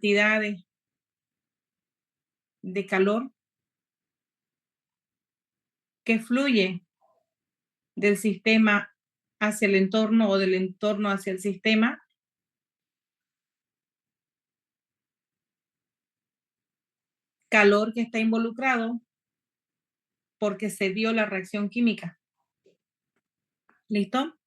cantidades de calor que fluye del sistema hacia el entorno o del entorno hacia el sistema. Calor que está involucrado porque se dio la reacción química. ¿Listo?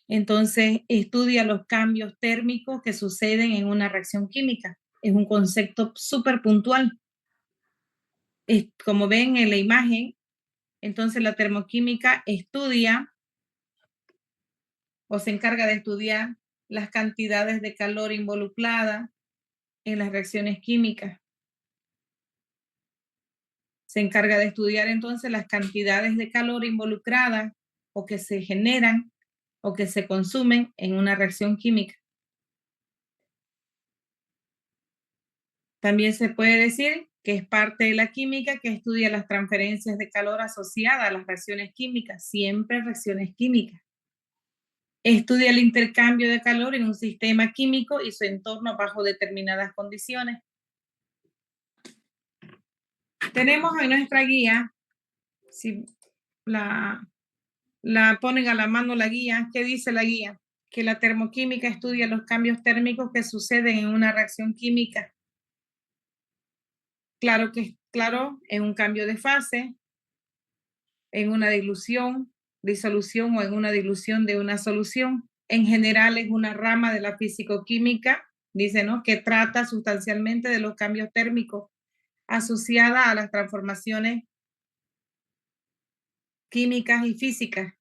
Entonces, estudia los cambios térmicos que suceden en una reacción química. Es un concepto súper puntual. Como ven en la imagen, entonces la termoquímica estudia o se encarga de estudiar las cantidades de calor involucradas en las reacciones químicas. Se encarga de estudiar entonces las cantidades de calor involucradas o que se generan o que se consumen en una reacción química. También se puede decir que es parte de la química que estudia las transferencias de calor asociadas a las reacciones químicas, siempre reacciones químicas. Estudia el intercambio de calor en un sistema químico y su entorno bajo determinadas condiciones. Tenemos en nuestra guía, si la ponen a la mano la guía, ¿qué dice la guía? Que la termoquímica estudia los cambios térmicos que suceden en una reacción química. Claro, en un cambio de fase, en una disolución o en una dilución de una solución. En general es una rama de la fisicoquímica, dice, ¿no?, que trata sustancialmente de los cambios térmicos asociada a las transformaciones químicas y físicas.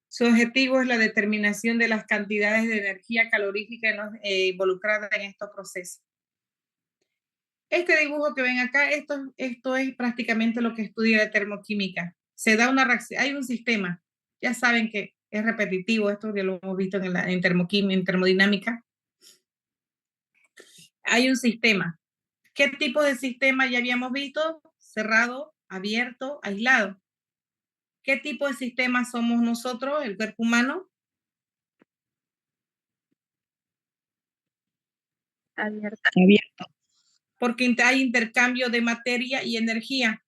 Su objetivo es la determinación de las cantidades de energía calorífica involucradas en estos procesos. Este dibujo que ven acá, esto es prácticamente lo que estudia la termoquímica. Se da una reacción, hay un sistema, ya saben que es repetitivo, esto ya lo hemos visto en termodinámica. Hay un sistema. ¿Qué tipo de sistema ya habíamos visto? Cerrado, abierto, aislado. ¿Qué tipo de sistema somos nosotros, el cuerpo humano? Abierto. Porque hay intercambio de materia y energía.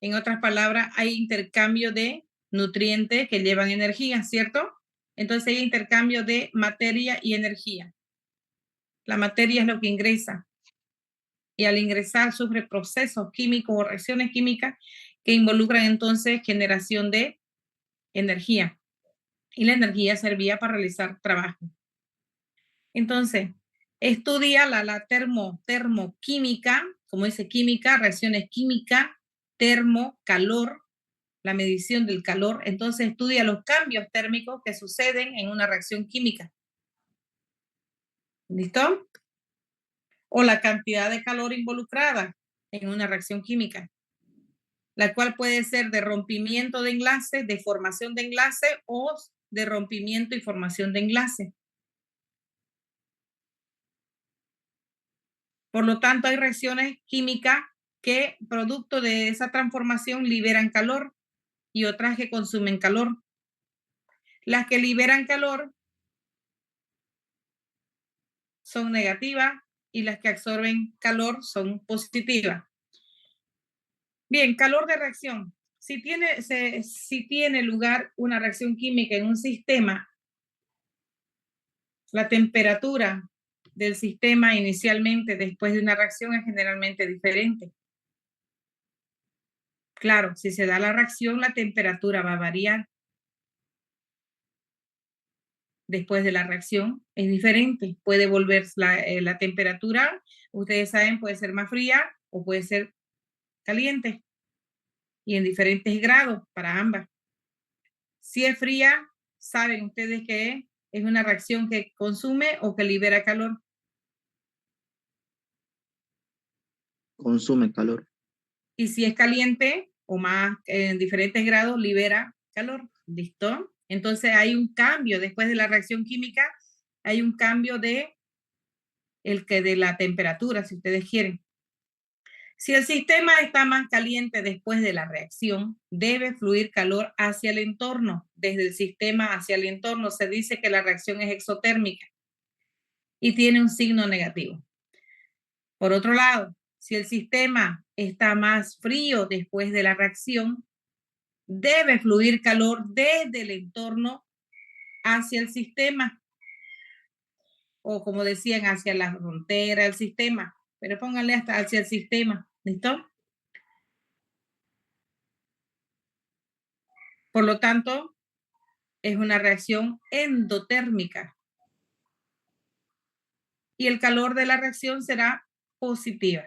En otras palabras, hay intercambio de nutrientes que llevan energía, ¿cierto? Entonces hay intercambio de materia y energía. La materia es lo que ingresa. Y al ingresar sufre procesos químicos o reacciones químicas que involucran entonces generación de energía. Y la energía servía para realizar trabajo. Entonces, estudia la termoquímica, como dice química, reacciones químicas, calor, la medición del calor. Entonces, estudia los cambios térmicos que suceden en una reacción química. ¿Listo? O la cantidad de calor involucrada en una reacción química, la cual puede ser de rompimiento de enlace, de formación de enlace o de rompimiento y formación de enlace. Por lo tanto, hay reacciones químicas que, producto de esa transformación, liberan calor y otras que consumen calor. Las que liberan calor son negativas y las que absorben calor son positivas. Bien, calor de reacción. Si tiene lugar una reacción química en un sistema, la temperatura del sistema inicialmente después de una reacción es generalmente diferente. Claro, si se da la reacción, la temperatura va a variar. Después de la reacción es diferente. Puede volver la temperatura, ustedes saben, puede ser más fría o puede ser caliente y en diferentes grados para ambas. Si es fría, saben ustedes que es una reacción que consume o que libera calor. Consume calor. Y si es caliente o más en diferentes grados, libera calor. ¿Listo? Entonces hay un cambio después de la reacción química, hay un cambio de la temperatura, si ustedes quieren. Si el sistema está más caliente después de la reacción, debe fluir calor hacia el entorno. Desde el sistema hacia el entorno se dice que la reacción es exotérmica. y tiene un signo negativo. Por otro lado, si el sistema está más frío después de la reacción, debe fluir calor desde el entorno hacia el sistema, o como decían, hacia la frontera del sistema, pero pónganle hasta hacia el sistema, ¿listo? Por lo tanto, es una reacción endotérmica y el calor de la reacción será positiva.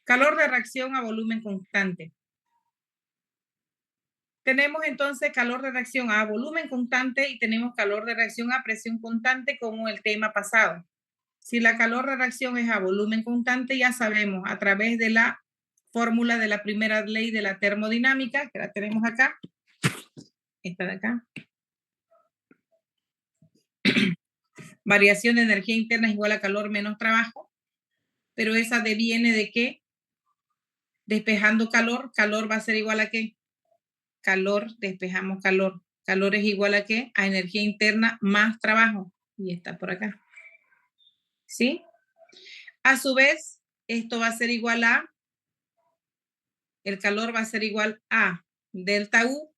Calor de reacción a volumen constante. Tenemos entonces calor de reacción a volumen constante y tenemos calor de reacción a presión constante como el tema pasado. Si la calor de reacción es a volumen constante, ya sabemos a través de la fórmula de la primera ley de la termodinámica, que la tenemos acá, esta de acá. Variación de energía interna es igual a calor menos trabajo, pero esa deviene de qué? Despejando calor, calor va a ser igual a qué? Calor, despejamos calor. Calor es igual a qué? A energía interna más trabajo. Y está por acá. ¿Sí? A su vez, esto va a ser igual a, el calor va a ser igual a delta U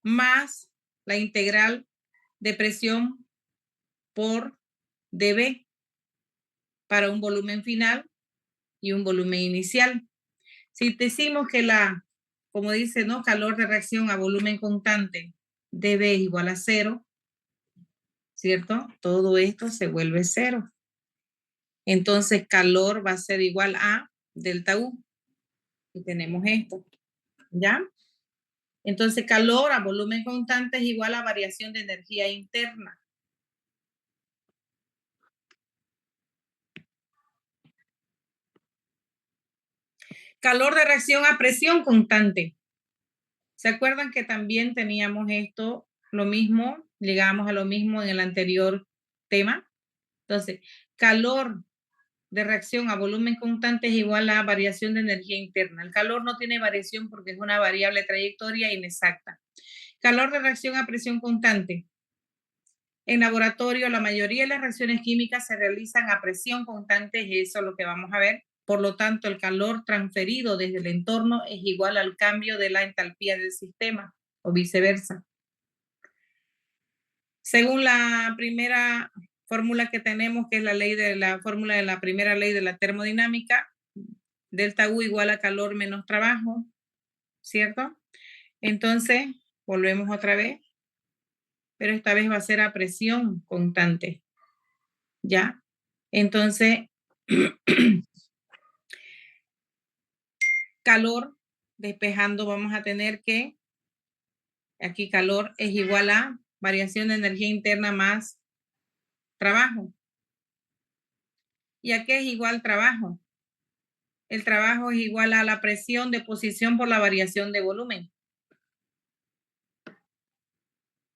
más la integral de presión por dB para un volumen final y un volumen inicial. Si decimos que la, como dice, ¿no? Calor de reacción a volumen constante, dB es igual a 0, ¿cierto? Todo esto se vuelve 0. Entonces, calor va a ser igual a delta U. Y tenemos esto, ¿ya? Entonces, calor a volumen constante es igual a variación de energía interna. Calor de reacción a presión constante. ¿Se acuerdan que también teníamos esto, lo mismo, llegamos a lo mismo en el anterior tema? Entonces, calor de reacción a volumen constante es igual a variación de energía interna. El calor no tiene variación porque es una variable trayectoria inexacta. Calor de reacción a presión constante. En laboratorio, la mayoría de las reacciones químicas se realizan a presión constante, y eso es lo que vamos a ver. Por lo tanto, el calor transferido desde el entorno es igual al cambio de la entalpía del sistema o viceversa. Según la primera fórmula que tenemos, que es la fórmula de la primera ley de la termodinámica, delta U igual a calor menos trabajo, ¿cierto? Entonces, volvemos otra vez, pero esta vez va a ser a presión constante, ¿ya? Entonces, calor, despejando, vamos a tener que, aquí calor es igual a variación de energía interna más trabajo. ¿Y a qué es igual trabajo? El trabajo es igual a la presión de posición por la variación de volumen.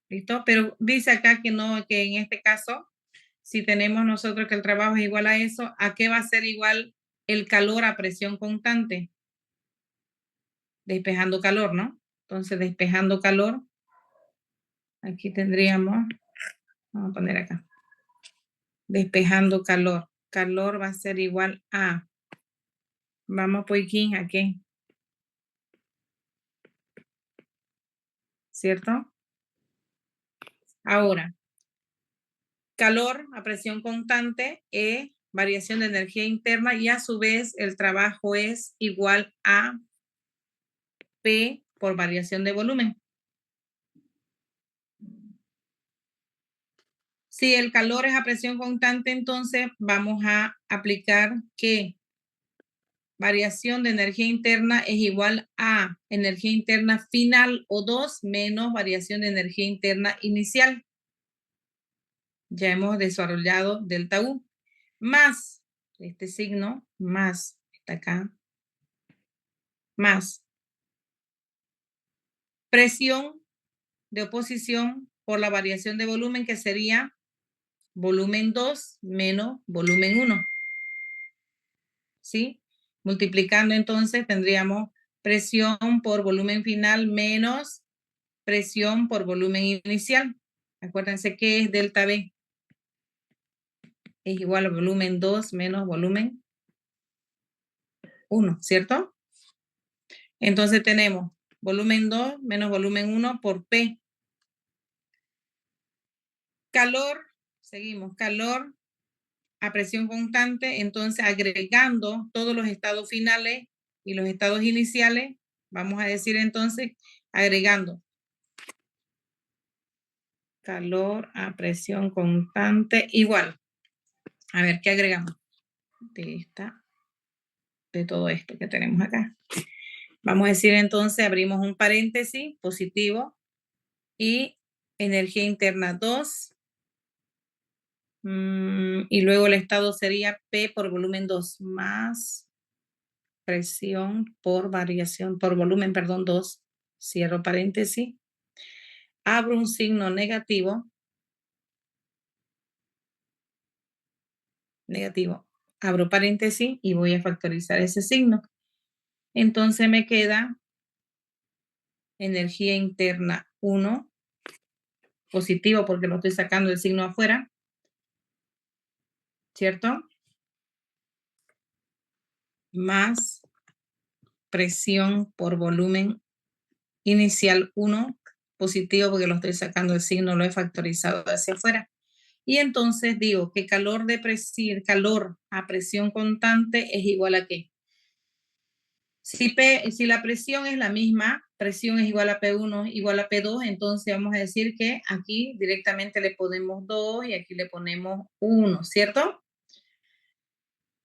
¿Listo? Pero dice acá que no, que en este caso, si tenemos nosotros que el trabajo es igual a eso, ¿a qué va a ser igual el calor a presión constante? Despejando calor, ¿no? Entonces, despejando calor, aquí tendríamos, vamos a poner acá, despejando calor. Calor va a ser igual a, vamos por aquí, ¿a qué? ¿Cierto? Ahora, calor a presión constante es variación de energía interna y a su vez el trabajo es igual a P por variación de volumen. Si el calor es a presión constante, entonces vamos a aplicar que variación de energía interna es igual a energía interna final O2 menos variación de energía interna inicial. Ya hemos desarrollado delta U más este signo, más, está acá, más presión de oposición por la variación de volumen, que sería volumen 2 menos volumen 1. ¿Sí? Multiplicando entonces tendríamos presión por volumen final menos presión por volumen inicial. Acuérdense que es delta B. Es igual a volumen 2 menos volumen 1, ¿cierto? Entonces tenemos volumen 2 menos volumen 1 por P. Calor, seguimos, calor a presión constante, entonces agregando todos los estados finales y los estados iniciales, vamos a decir entonces, agregando calor a presión constante igual. A ver, ¿qué agregamos? De todo esto que tenemos acá. Vamos a decir entonces, abrimos un paréntesis positivo y energía interna 2. Y luego el estado sería P por volumen 2 más presión por variación, por volumen, perdón, 2. Cierro paréntesis. Abro un signo negativo. Negativo. Abro paréntesis y voy a factorizar ese signo. Entonces me queda energía interna 1, positivo porque lo estoy sacando el signo afuera, ¿cierto? Más presión por volumen inicial 1, positivo porque lo estoy sacando el signo, lo he factorizado hacia afuera. Y entonces digo que calor a presión constante es igual a ¿qué? Si la presión es la misma, presión es igual a P1 igual a P2, entonces vamos a decir que aquí directamente le ponemos 2 y aquí le ponemos 1, ¿cierto?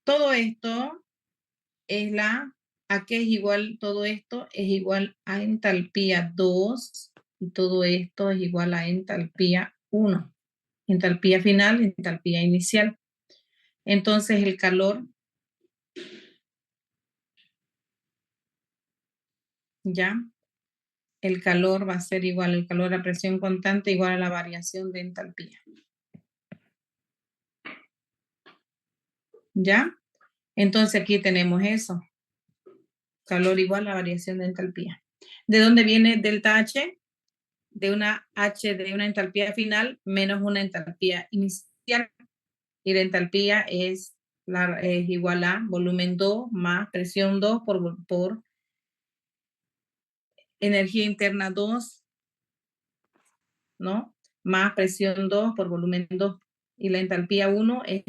Todo esto es ¿a qué es igual todo esto? Es igual a entalpía 2 y todo esto es igual a entalpía 1. Entalpía final, entalpía inicial. Entonces el calor, ya, el calor va a ser igual, el calor a presión constante igual a la variación de entalpía. ¿Ya? Entonces aquí tenemos eso. Calor igual a variación de entalpía. ¿De dónde viene delta H? De una H de una entalpía final menos una entalpía inicial. Y la entalpía es igual a volumen 2 más presión 2 por energía interna 2, ¿no? Más presión 2 por volumen 2. Y la entalpía 1 es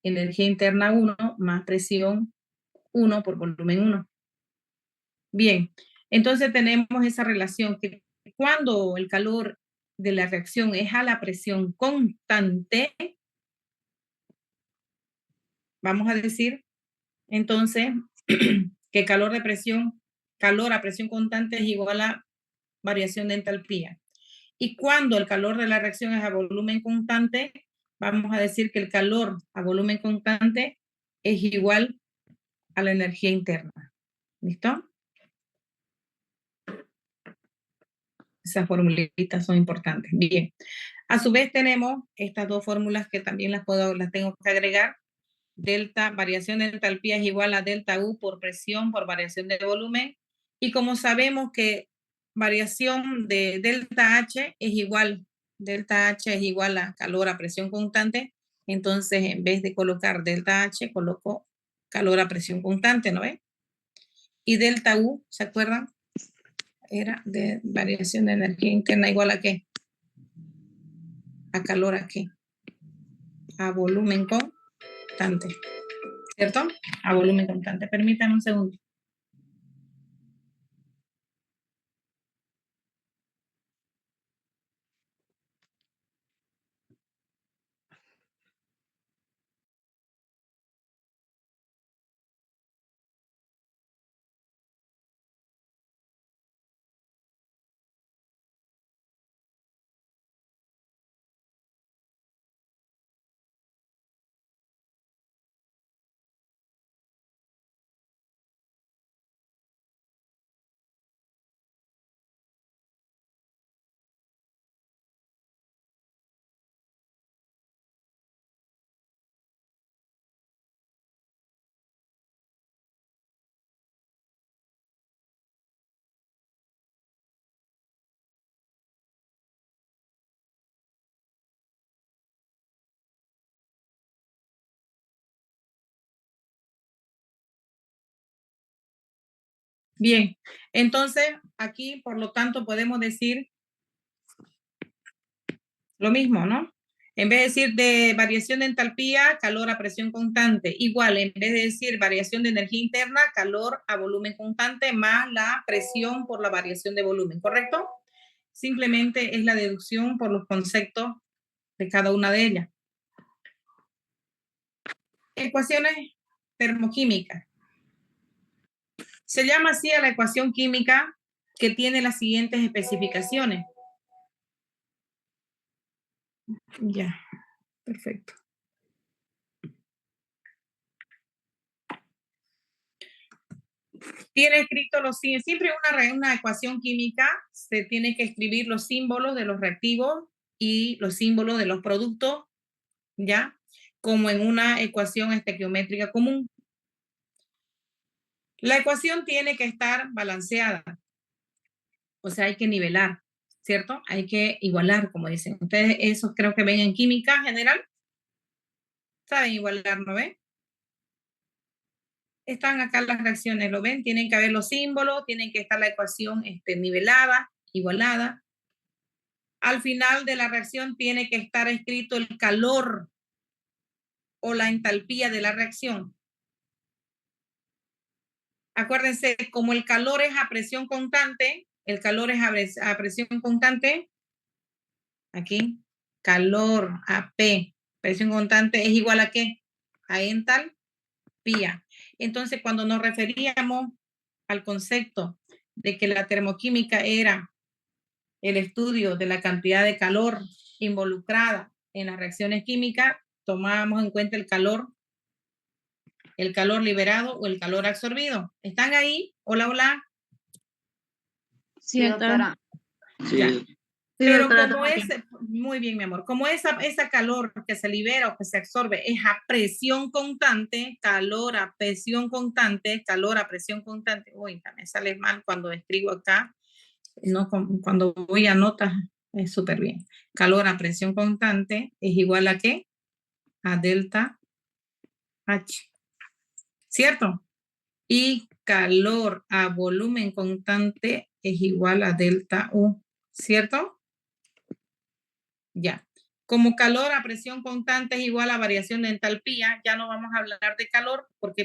energía interna 1 más presión 1 por volumen 1. Bien, entonces tenemos esa relación que cuando el calor de la reacción es a la presión constante, vamos a decir entonces que calor a presión constante es igual a variación de entalpía. Y cuando el calor de la reacción es a volumen constante, vamos a decir que el calor a volumen constante es igual a la energía interna. ¿Listo? Esas formulitas son importantes. Bien. A su vez tenemos estas dos fórmulas que también las tengo que agregar. Delta, variación de entalpía es igual a delta U por presión por variación de volumen. Y como sabemos que variación de delta H es igual a calor a presión constante, entonces en vez de colocar delta H, coloco calor a presión constante, ¿no ven? Y delta U, ¿se acuerdan? Era de variación de energía interna igual a ¿qué? A calor a ¿qué? A volumen constante, ¿cierto? A volumen constante. Permítanme un segundo. Bien, entonces aquí, por lo tanto, podemos decir lo mismo, ¿no? En vez de decir de variación de entalpía, calor a presión constante, igual, en vez de decir variación de energía interna, calor a volumen constante, más la presión por la variación de volumen, ¿correcto? Simplemente es la deducción por los conceptos de cada una de ellas. Ecuaciones termoquímicas. Se llama así a la ecuación química que tiene las siguientes especificaciones. Ya, perfecto. Tiene escrito los símbolos. Siempre una ecuación química se tiene que escribir los símbolos de los reactivos y los símbolos de los productos, ¿ya? Como en una ecuación estequiométrica común. La ecuación tiene que estar balanceada. O sea, hay que nivelar, ¿cierto? Hay que igualar, como dicen. Ustedes, eso creo que ven en química general. ¿Saben igualar, no ven? Están acá las reacciones, ¿lo ven? Tienen que haber los símbolos, tienen que estar la ecuación nivelada, igualada. Al final de la reacción tiene que estar escrito el calor o la entalpía de la reacción. Acuérdense, como el calor es a presión constante, el calor es a presión constante, aquí, calor a P, presión constante, es igual a ¿qué? A entalpía. Entonces, cuando nos referíamos al concepto de que la termoquímica era el estudio de la cantidad de calor involucrada en las reacciones químicas, tomábamos en cuenta el calor liberado o el calor absorbido. ¿Están ahí? Hola, hola. Sí, doctora. Ya. Sí, Pero doctora, como es, muy bien, mi amor, como esa calor que se libera o que se absorbe es a presión constante, calor a presión constante, uy, me sale mal cuando escribo acá, no, cuando voy a notas, es súper bien. Calor a presión constante es igual a ¿qué? A delta H, ¿cierto? Y calor a volumen constante es igual a delta U, ¿cierto? Ya. Como calor a presión constante es igual a variación de entalpía, ya no vamos a hablar de calor porque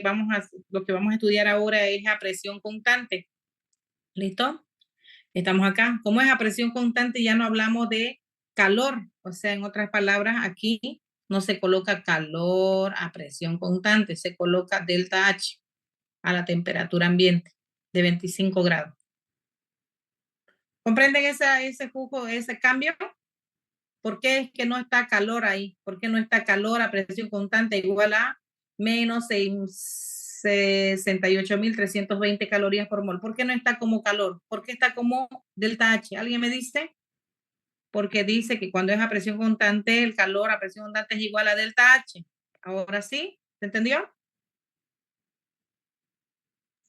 lo que vamos a estudiar ahora es a presión constante. ¿Listo? Estamos acá. Como es a presión constante, ya no hablamos de calor. O sea, en otras palabras, aquí no se coloca calor a presión constante, se coloca delta H a la temperatura ambiente de 25 grados. ¿Comprenden ese jugo, ese cambio? ¿Por qué es que no está calor ahí? ¿Por qué no está calor a presión constante igual a menos 68.320 calorías por mol? ¿Por qué no está como calor? ¿Por qué está como delta H? ¿Alguien me dice? Porque dice que cuando es a presión constante, el calor a presión constante es igual a delta H. ¿Ahora sí? ¿Se entendió?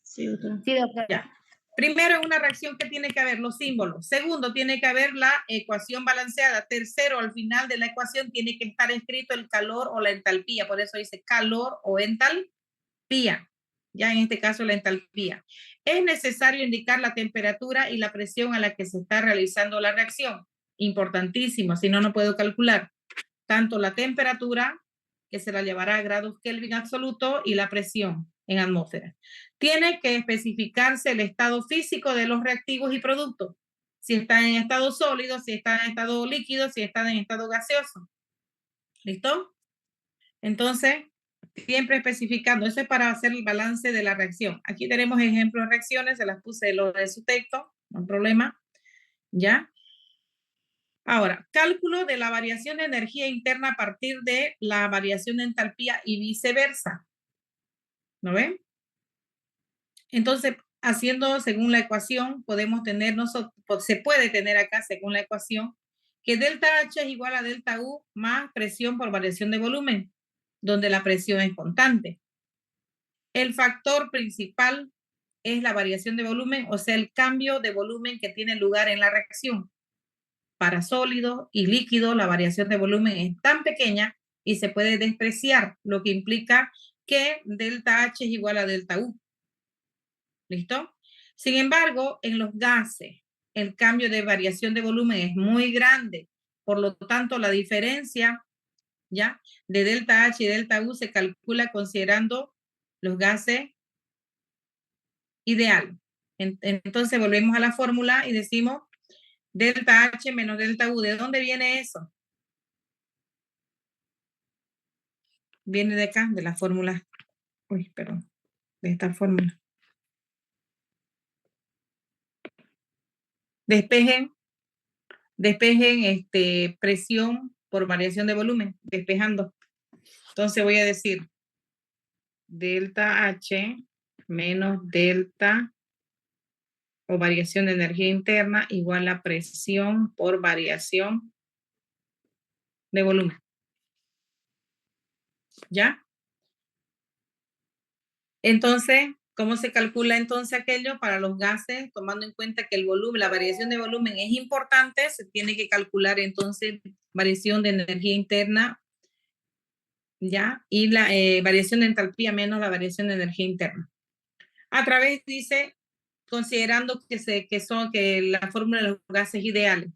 Sí, doctora. Sí, doctora. Ya. Primero, es una reacción que tiene que haber los símbolos. Segundo, tiene que haber la ecuación balanceada. Tercero, al final de la ecuación tiene que estar escrito el calor o la entalpía. Por eso dice calor o entalpía. Ya en este caso la entalpía. Es necesario indicar la temperatura y la presión a la que se está realizando la reacción. Importantísimo, si no, no puedo calcular. Tanto la temperatura, que se la llevará a grados Kelvin absoluto, y la presión en atmósfera. Tiene que especificarse el estado físico de los reactivos y productos. Si están en estado sólido, si están en estado líquido, si están en estado gaseoso. ¿Listo? Entonces, siempre especificando. Eso es para hacer el balance de la reacción. Aquí tenemos ejemplos de reacciones, se las puse lo de su texto, no hay problema. ¿Ya? Ahora, cálculo de la variación de energía interna a partir de la variación de entalpía y viceversa. ¿No ven? Entonces, haciendo según la ecuación, podemos tener nosotros, se puede tener acá según la ecuación, que delta H es igual a delta U más presión por variación de volumen, donde la presión es constante. El factor principal es la variación de volumen, o sea, el cambio de volumen que tiene lugar en la reacción. Para sólido y líquido, la variación de volumen es tan pequeña y se puede despreciar, lo que implica que delta H es igual a delta U. ¿Listo? Sin embargo, en los gases, el cambio de variación de volumen es muy grande. Por lo tanto, la diferencia, ¿ya?, de delta H y delta U se calcula considerando los gases ideales. Entonces, volvemos a la fórmula y decimos delta H menos delta U. ¿De dónde viene eso? Viene de acá, de la fórmula. Uy, perdón. De esta fórmula. Despejen presión por variación de volumen, despejando. Entonces voy a decir delta H menos delta o variación de energía interna igual a presión por variación de volumen. ¿Ya? Entonces, ¿cómo se calcula entonces aquello para los gases? Tomando en cuenta que el volumen, la variación de volumen es importante, se tiene que calcular entonces variación de energía interna, ¿ya? Y la variación de entalpía menos la variación de energía interna. A través, dice, considerando que la fórmula de los gases ideales.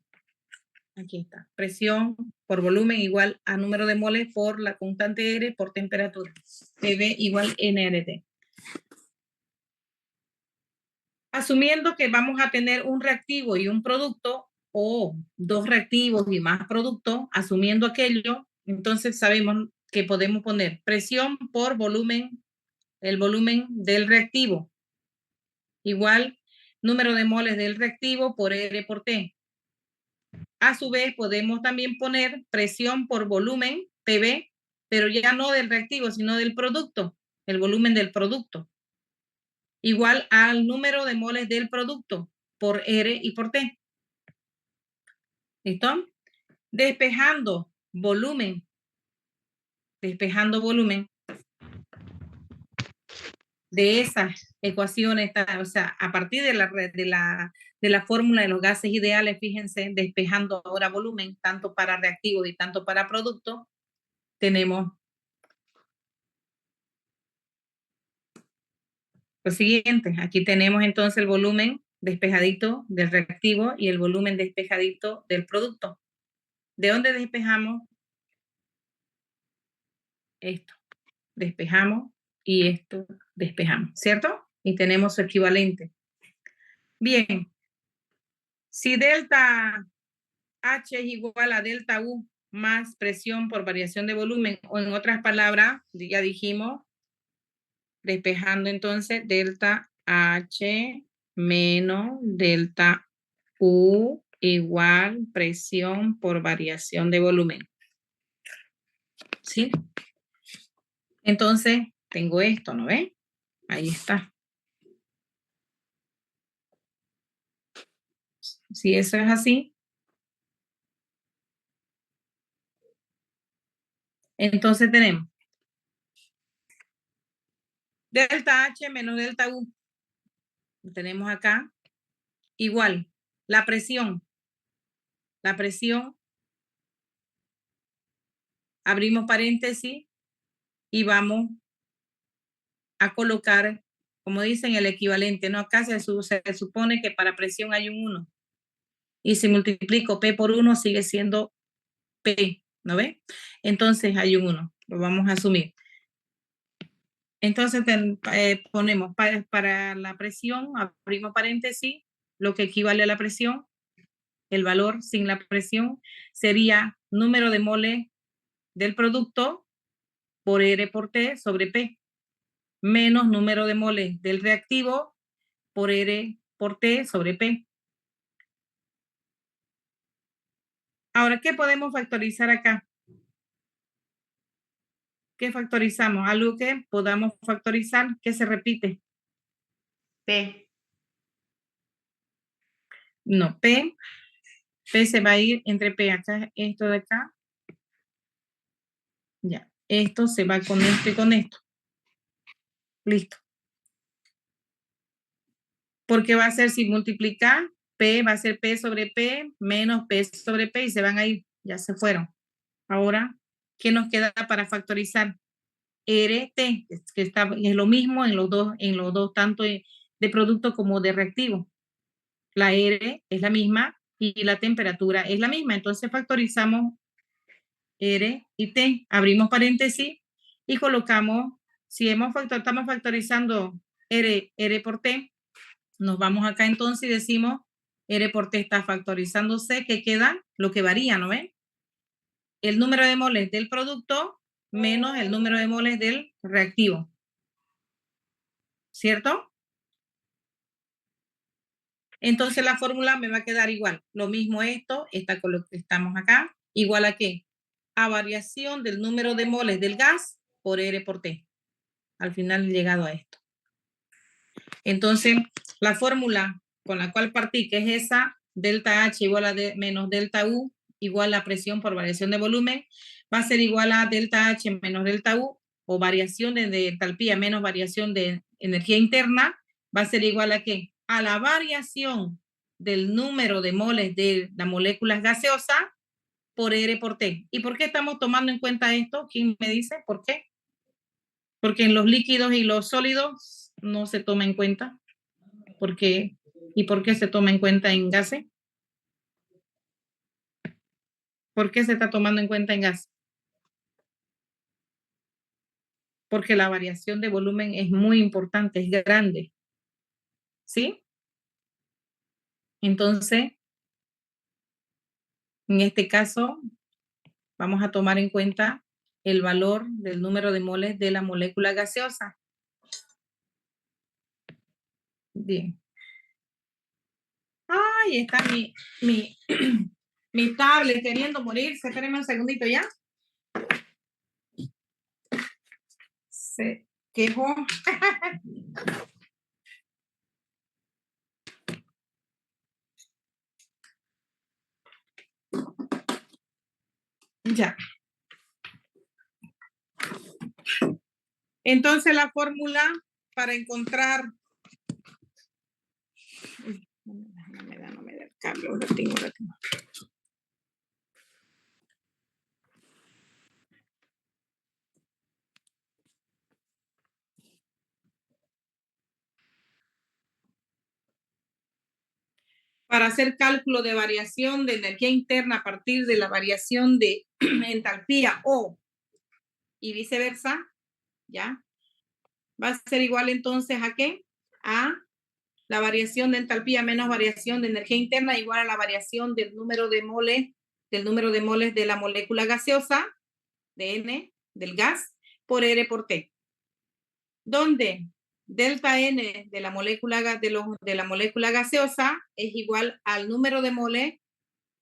Aquí está. Presión por volumen igual a número de moles por la constante R por temperatura. PV igual nRT. Asumiendo que vamos a tener un reactivo y un producto, o dos reactivos y más productos, asumiendo aquello, entonces sabemos que podemos poner presión por volumen, el volumen del reactivo, igual número de moles del reactivo por R por T. A su vez, podemos también poner presión por volumen, PV, pero ya no del reactivo, sino del producto, el volumen del producto, igual al número de moles del producto por R y por T. ¿Listo? Despejando volumen de esas ecuaciones, o sea, a partir de la fórmula de los gases ideales, fíjense, despejando ahora volumen, tanto para reactivos y tanto para productos, tenemos lo siguiente. Aquí tenemos entonces el volumen despejadito del reactivo y el volumen despejadito del producto. ¿De dónde despejamos? Esto. Despejamos y esto despejamos, ¿cierto? Y tenemos su equivalente. Bien. Si delta H es igual a delta U más presión por variación de volumen, o en otras palabras, ya dijimos, despejando entonces delta H menos delta U igual presión por variación de volumen. ¿Sí? Entonces, tengo esto, ¿no ven? Ahí está. Si eso es así, entonces tenemos delta H menos delta U. Lo tenemos acá. Igual, la presión. La presión, abrimos paréntesis y vamos a colocar, como dicen, el equivalente, ¿no? Acá se supone que para presión hay un 1. Y si multiplico P por 1 sigue siendo P, ¿no ve? Entonces hay un 1, lo vamos a asumir. Entonces ponemos para la presión, abrimos paréntesis, lo que equivale a la presión, el valor sin la presión sería número de moles del producto por R por T sobre P, menos número de moles del reactivo por R por T sobre P. Ahora, ¿qué podemos factorizar acá? ¿Qué factorizamos? Algo que podamos factorizar, ¿qué se repite? P. No, P se va a ir entre P acá, esto de acá. Ya, esto se va con esto y con esto. Listo. Porque va a ser, si multiplicar, P va a ser P sobre P menos P sobre P y se van a ir, ya se fueron. Ahora, ¿qué nos queda para factorizar? RT, que es lo mismo en los dos, tanto de producto como de reactivo. La R es la misma y la temperatura es la misma. Entonces factorizamos R y T. Abrimos paréntesis y colocamos, si estamos factorizando R por T, nos vamos acá entonces y decimos R por T está factorizándose, que queda lo que varía, ¿no ven? El número de moles del producto menos el número de moles del reactivo. ¿Cierto? Entonces la fórmula me va a quedar igual. Lo mismo esto, está con lo que estamos acá. ¿Igual a qué? A variación del número de moles del gas por R por T. Al final he llegado a esto. Entonces, la fórmula con la cual partí, que es esa, delta H igual a menos delta U, igual a presión por variación de volumen, va a ser igual a delta H menos delta U, o variación de entalpía menos variación de energía interna, va a ser igual a ¿qué? A la variación del número de moles de las moléculas gaseosas por R por T. ¿Y por qué estamos tomando en cuenta esto? ¿Quién me dice por qué? Porque en los líquidos y los sólidos no se toma en cuenta. ¿Por qué? ¿Y por qué se toma en cuenta en gases? ¿Por qué se está tomando en cuenta en gas? Porque la variación de volumen es muy importante, es grande. ¿Sí? Entonces, en este caso, vamos a tomar en cuenta el valor del número de moles de la molécula gaseosa. Bien. Ay, está mi tablet queriendo morirse. Espérenme un segundito ya. Se quejó. Ya. Entonces la fórmula para encontrar... Uy, no me da el cable, lo tengo. Para hacer cálculo de variación de energía interna a partir de la variación de entalpía y viceversa, ¿ya? Va a ser igual entonces ¿a qué? A la variación de entalpía menos variación de energía interna igual a la variación del número de moles de la molécula gaseosa, de N, del gas, por R por T. Donde delta N de la molécula gaseosa es igual al número de moles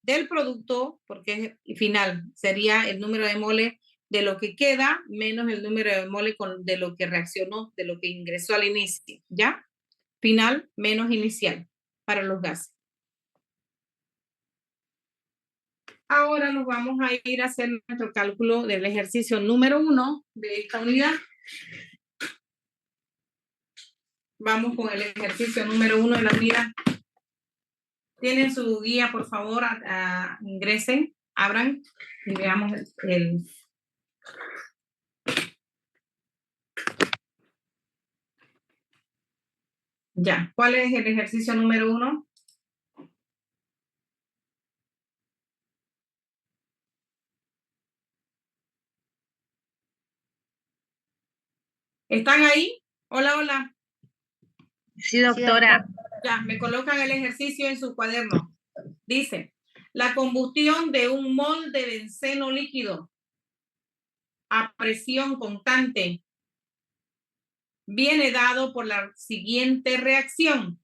del producto, porque es final, sería el número de moles de lo que queda menos el número de moles de lo que reaccionó, de lo que ingresó al inicio, ¿ya? Final menos inicial para los gases. Ahora nos vamos a ir a hacer nuestro cálculo del ejercicio número 1 de esta unidad. Vamos con el ejercicio número 1 de la unidad. Tienen su guía, por favor, ingresen, abran y veamos el Ya, ¿cuál es el ejercicio número 1? ¿Están ahí? Hola, hola. Sí, doctora. Ya, me colocan el ejercicio en su cuaderno. Dice, la combustión de un mol de benceno líquido a presión constante viene dado por la siguiente reacción.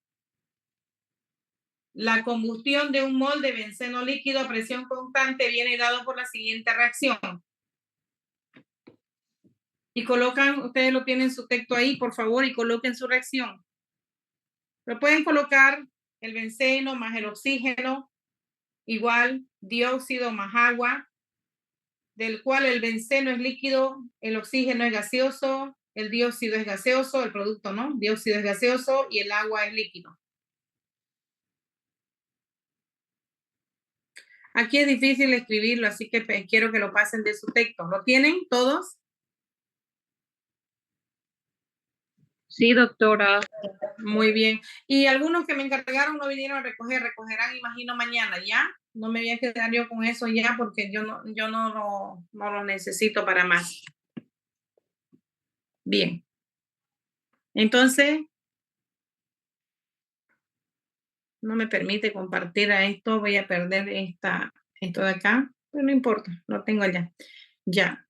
La combustión de un mol de benceno líquido a presión constante viene dado por la siguiente reacción. Y colocan, ustedes lo tienen su texto ahí, por favor, y coloquen su reacción. Lo pueden colocar el benceno más el oxígeno, igual dióxido más agua, del cual el benceno es líquido, el oxígeno es gaseoso, el dióxido es gaseoso, el producto, ¿no? Dióxido es gaseoso y el agua es líquido. Aquí es difícil escribirlo, así que quiero que lo pasen de su texto. ¿Lo tienen todos? Sí, doctora. Muy bien. Y algunos que me encargaron no vinieron a recoger, recogerán, imagino, mañana, ¿ya? No me voy a quedar yo con eso ya porque yo no lo necesito para más. Bien. Entonces, no me permite compartir a esto, voy a perder esto de acá, pero no importa, lo tengo allá. Ya.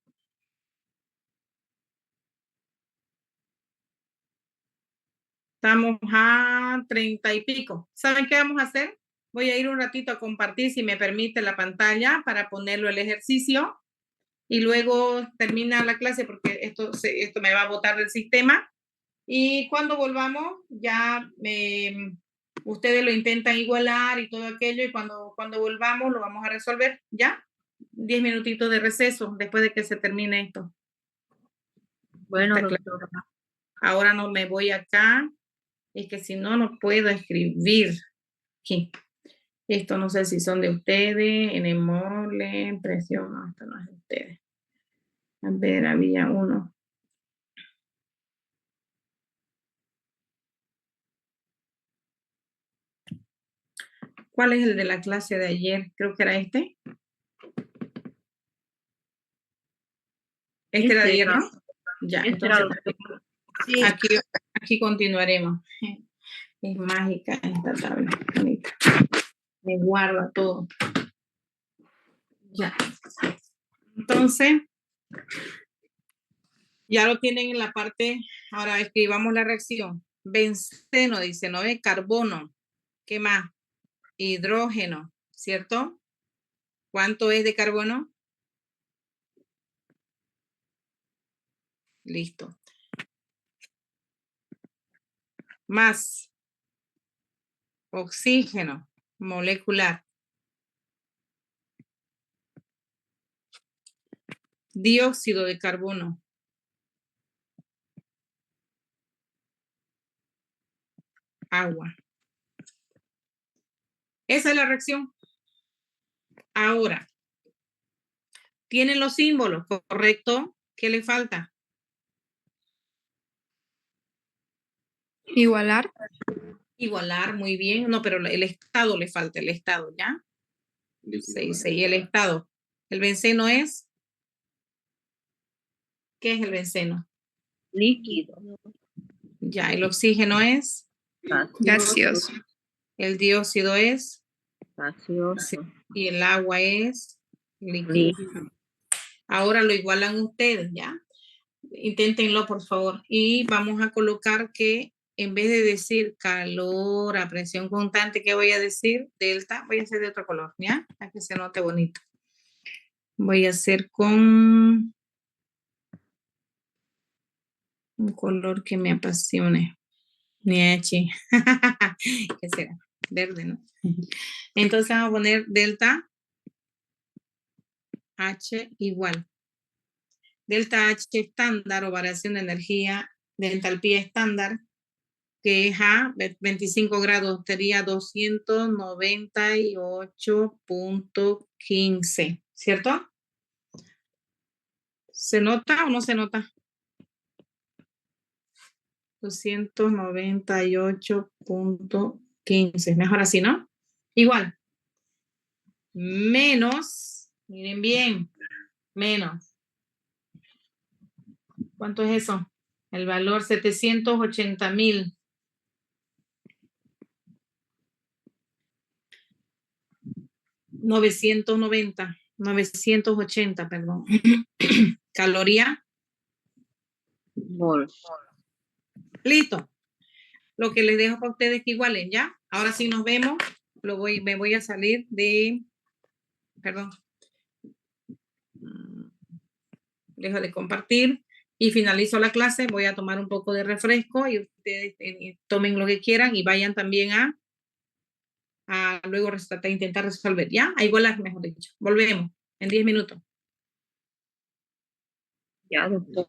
Estamos a 30 y pico. ¿Saben qué vamos a hacer? Voy a ir un ratito a compartir, si me permite, la pantalla para ponerlo el ejercicio y luego termina la clase porque esto me va a botar del sistema. Y cuando volvamos, ya ustedes lo intentan igualar y todo aquello y cuando volvamos lo vamos a resolver, ¿ya? 10 minutitos de receso después de que se termine esto. Bueno, doctora. Ahora no me voy acá. Es que si no, no puedo escribir. Aquí. Esto no sé si son de ustedes, en el mole, presión, no, esto no es de ustedes. A ver, había uno. ¿Cuál es el de la clase de ayer? Creo que era este. Este era de ayer, ¿no? Ya, entonces Sí. aquí continuaremos. Es mágica esta tabla. Bonita. Me guarda todo. Ya. Entonces, ya lo tienen en la parte, ahora escribamos la reacción. Benceno, dice, ¿no? De carbono. ¿Qué más? Hidrógeno, ¿cierto? ¿Cuánto es de carbono? Listo. Más oxígeno molecular. Dióxido de carbono. Agua. Esa es la reacción. Ahora, ¿tienen los símbolos, correcto? ¿Qué le falta? Igualar. Igualar, muy bien. No, pero el estado le falta, el estado, ¿ya? Sí, el estado. El benceno es. ¿Qué es el benceno? Líquido. Ya, el oxígeno es. Gaseoso. El dióxido es. Gaseoso. Y el agua es líquido. Ahora lo igualan ustedes, ¿ya? Inténtenlo, por favor. Y vamos a colocar que en vez de decir calor a presión constante, ¿qué voy a decir? Delta, voy a hacer de otro color, ¿ya? Para que se note bonito. Voy a hacer con un color que me apasione. NH. ¿Qué será? Verde, ¿no? Entonces vamos a poner delta H igual. Delta H estándar o variación de energía de entalpía estándar, que es a 25 grados, sería 298.15, ¿cierto? ¿Se nota o no se nota? 298.15, mejor así, ¿no? Igual. Menos, miren bien, menos. ¿Cuánto es eso? El valor 780.000. 980, perdón. Caloría. Mol. Listo. Lo que les dejo para ustedes que igualen, ¿ya? Ahora sí nos vemos. Me voy a salir de... Perdón. Dejo de compartir y finalizo la clase. Voy a tomar un poco de refresco y ustedes tomen lo que quieran y vayan también a luego intentar resolver, ¿ya? A igualar, mejor dicho. Volvemos en 10 minutos. Ya, doctor.